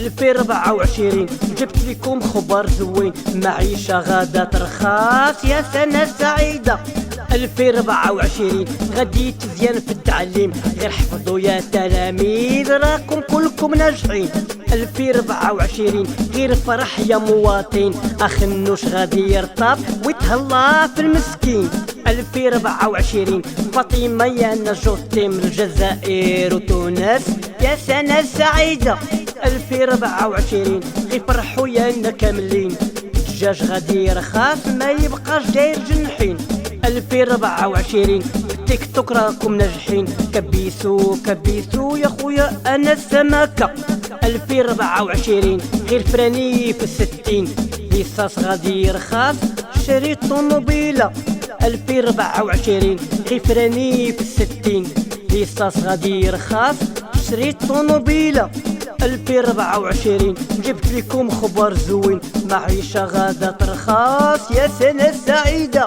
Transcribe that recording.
2024 جبت لكم خبر زوين، معيشة غادا ترخاص يا سنة سعيدة. 2024 غادي تزيان في التعليم، غير حفظوا يا تلاميذ راكم كلكم ناجحين. 2024 غير فرح يا مواطن، اخنوش غادي يرطب ويتهلا في المسكين. 2024 فاطمة يا نجوتي من الجزائر وتونس يا سنة سعيدة. 2024 غير فرحوا يانا كاملين، الدجاج غادي يرخص ما يبقاش داير جنحين. 2024 تيك توك راكم ناجحين، كبيسو كبيسو يا خويا انا السمكة. 2024 غير فراني في 60، ليساس غادي يرخص شريت طوموبيلة. 2024 غير فراني في 60، ليساس غادي يرخص شريت طوموبيلة. 2024 جبت لكم خبر زوين، معيشة غادا ترخاص يا سنة سعيدة.